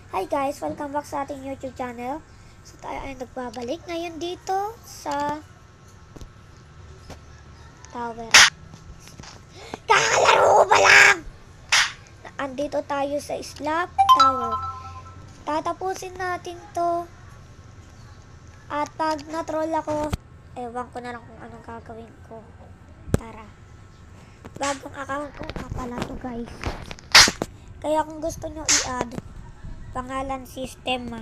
Hi guys! Welcome back sa ating YouTube channel. So tayo ay nagbabalik ngayon dito sa tower. Kakalaro ko pa lang! Andito tayo sa Slap Tower. Tatapusin natin to. At pag na-troll ako, ewan ko na lang kung anong gagawin ko. Tara. Bagong account ko nga pala to guys. Kaya kung gusto nyo i-add, pangalan System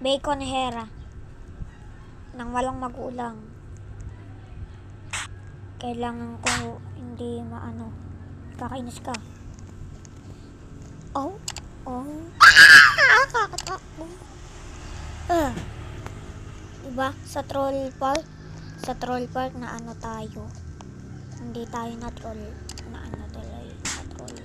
Bacon Hera nang walang magulang. Kailangan ko hindi maano. Kakainis ka. Oh kakatakbo. Diba sa troll park na ano tayo, hindi tayo na troll na ano tuloy na troll.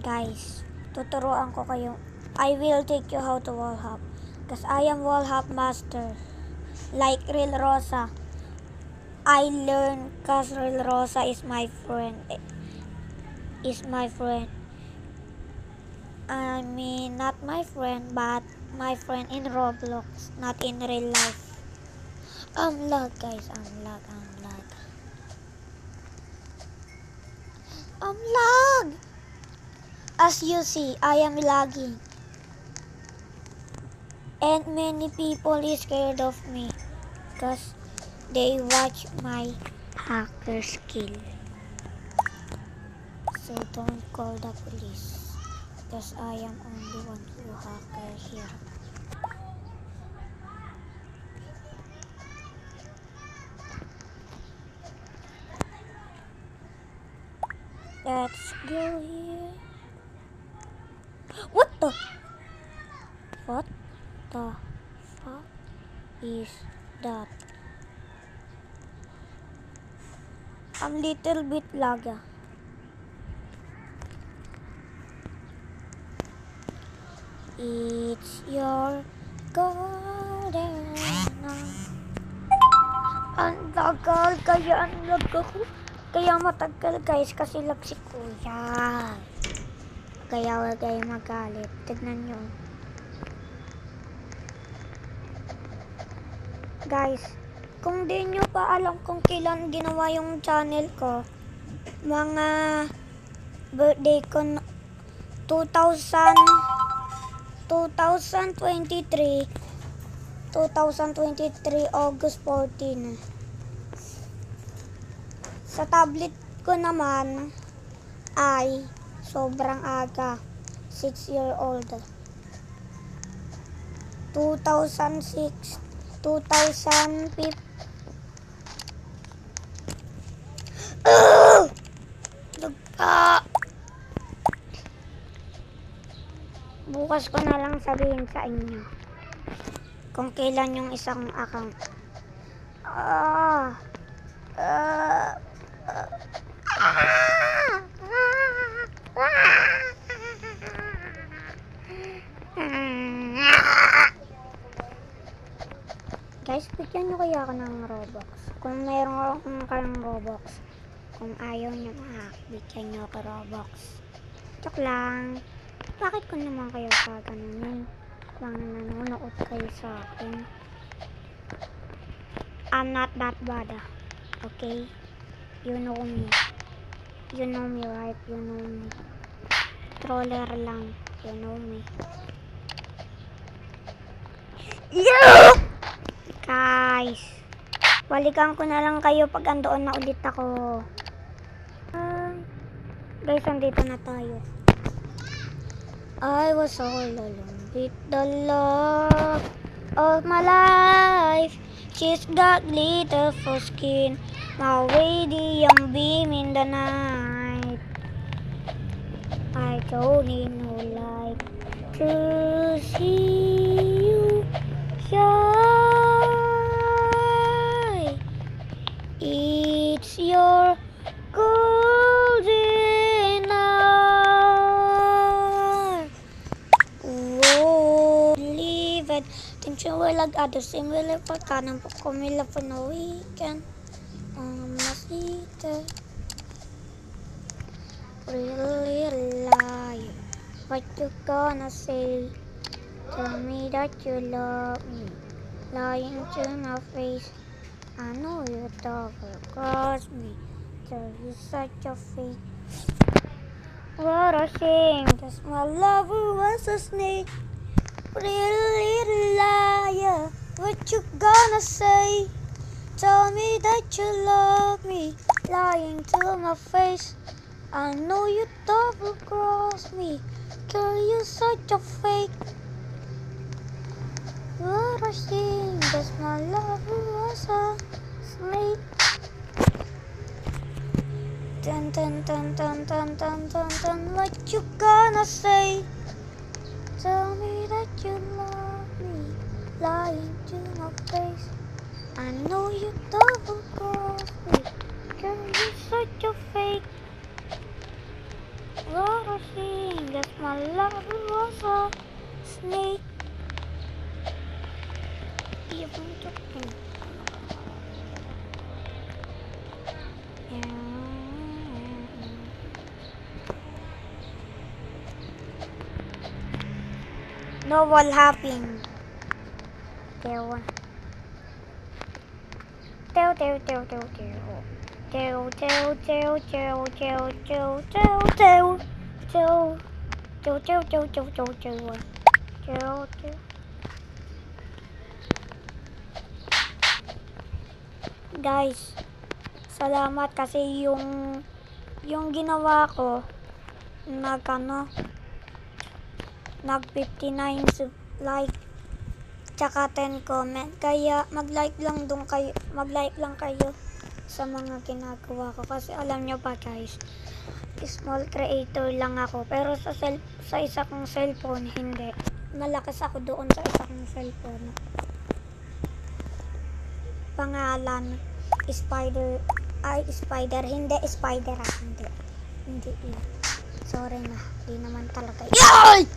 Guys, tuturuan ko kayo. I will take you how to wall hop, because I am wall hop master, like Real Rosa. I learned because Real Rosa is my friend. I mean, not my friend, but my friend in Roblox, not in real life. Lag guys, lag. As you see, I am lagging. And many people is scared of me because they watch my hacker skill. So don't call the police because I am only one who hacker here. Let's go here. What the fuck is that? I'm little bit lagga. It's your golden night. Ang tagal, kaya ang lag ako. Kaya matagal guys, kasi lag si kuya. Kaya wag kayo magalit. Tignan nyo. Guys, kung di nyo pa alam kung kailan ginawa yung channel ko, mga birthday ko 2023 August 14. Sa tablet ko naman ay sobrang aga, 6-year-old. 2006, 2005. Bukas ko na lang sabihin sa inyo kung kailan yung isang account. Guys, bigyan nyo kaya ako ng Robux. Kung mayroon kayong Robux, kung ayaw nyo bigyan nyo ako Robux. Joke lang. Bakit ko naman kayo kaganunin? Bang nanonood kayo sa akin. I'm not that bad. Okay? You know me. You know me, right? You know me. Troller lang. You know me. Yeah! Guys, balikan ko na lang kayo pag andoon na ulit ako. Guys, andito na tayo. I was all alone with the love of my life. She's got glitter for skin, my radiant beam in the night. I don't need no light to see you shine. It's your golden hour. Whoa, leave it. Think you will like others and will for kanan po kumila for no weekend. Mamacita, pretty little liar. What you gonna say? Tell me that you love me, lying to my face. I know you double cross me, tell you such a fake. What a shame, cause my lover was a snake. Pretty little liar, what you gonna say? Tell me that you love me, lying to my face. I know you double cross me, girl, you such a fake. What a shame, cause my lover was a snake. Dun dun dun dun dun dun dun dun, what you gonna say? Tell me that you love me, lying to my face. I know you double cross me, girl, you such a fake. What a shame that my lover was a snake. Even took him. No what happened. There one. Teo. Guys, salamat kasi yung ginawa ko nag 59 like tsaka 10 comment, kaya mag-like lang kayo sa mga ginagawa ko kasi alam nyo ba guys, small creator lang ako, pero sa isa kong cellphone hindi, malakas ako doon sa isa kong cellphone. Pangalan Spider, hindi Spider hindi sorry na, di naman talaga yay!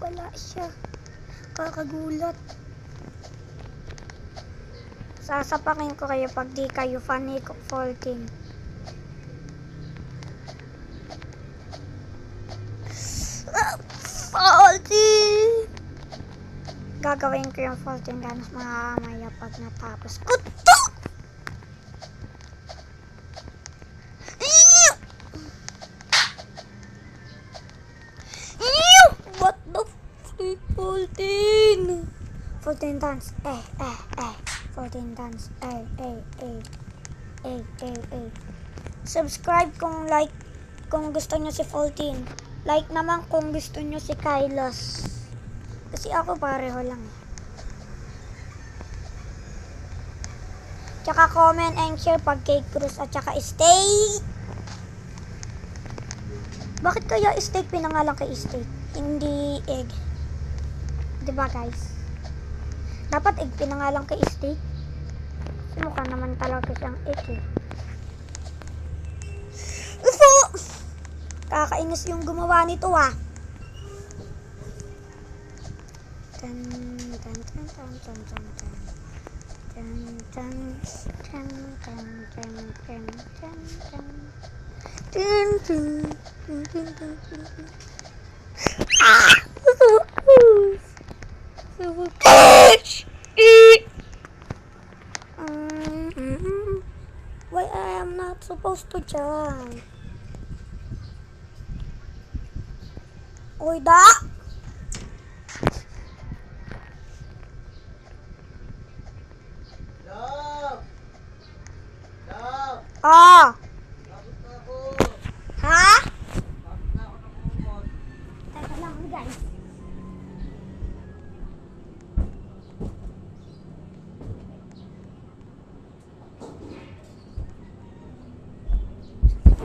Wala siya, kakagulat. Sasapakin ko kayo pag di kayo funny ko 14. Gagawin ko yung 14 ganos mamaya pag natapos. Kuto! What the freak? 14 dance. 14 dance. Subscribe kung gusto nyo si 14. Like naman kung gusto nyo si Kylos. Kasi ako pareho lang. Tsaka comment and share pag cake cruise at tsaka steak. Bakit kaya steak pinangalan kay steak? Hindi egg. Diba guys? Dapat egg pinangalan kay steak. Mukha naman talaga siyang egg eh. Kakainis yung gumawa nito ah. Why I am not supposed to jump? Oy da! Ah! Ha? Teka lang guys.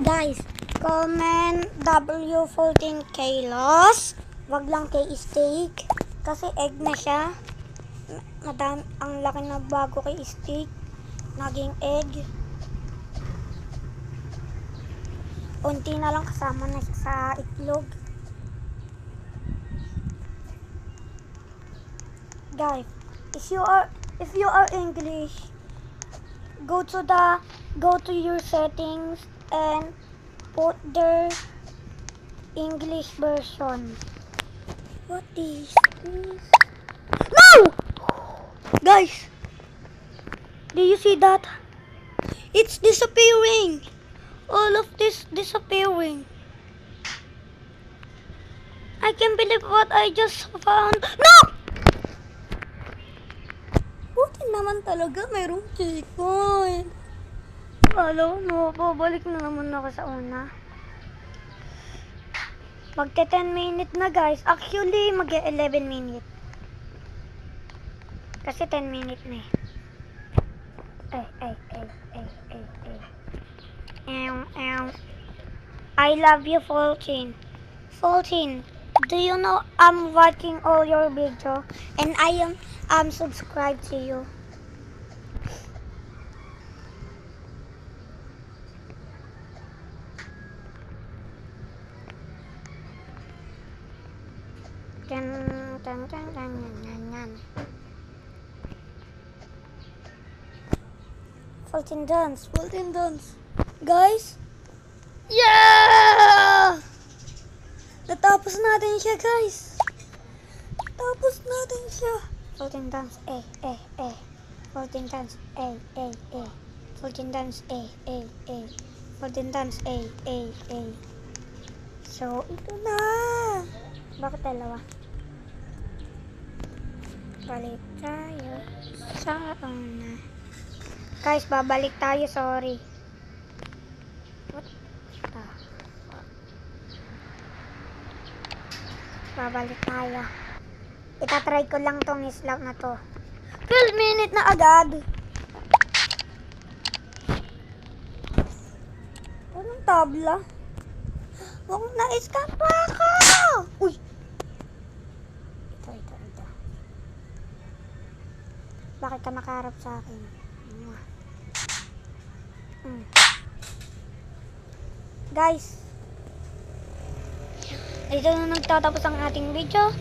Guys, comment W14 Kylos. Wag lang kay steak. Kasi egg na siya. Madami, ang laki na bago kay steak. Naging egg. Unti na lang kasama na siya sa itlog. Guys, if you are English, go to your settings and put the English version. What is this? No! Guys, do you see that? It's disappearing. All of this disappearing. I can't believe what I just found. No! Buti naman talaga mayroong checkpoint. Alam mo, babalik na naman ako sa una. Magte 10 minute na guys. Actually, mag 11 minute. Kasi 10 minute na eh. I love you, Fulchin. Fulchin, do you know I'm watching all your video and I am subscribed to you. Fulchin dance. Guys, yeah! Natapos natin siya, guys. Fulchin dance, Fulchin dance, Fulchin dance, Fulchin dance, So, ito na. Bakit dalawa? Balik tayo sa una. Guys, babalik tayo, sorry. What the fuck? Babalik tayo. Itatry ko lang tong slot na to. 12 minute na agad. Anong tabla? Huwag na-escape pa ako! Uy! Ito. Bakit ka nakaharap sa akin? Guys, dito na nagtatapos ang ating video.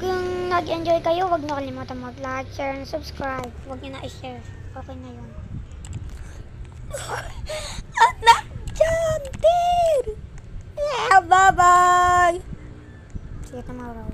Kung nag-enjoy kayo, huwag na kalimutan mag-like, share, and subscribe. Huwag nyo na i-share. Okay na yun. Anak dyan, dude! Yeah, bye-bye! See you tomorrow.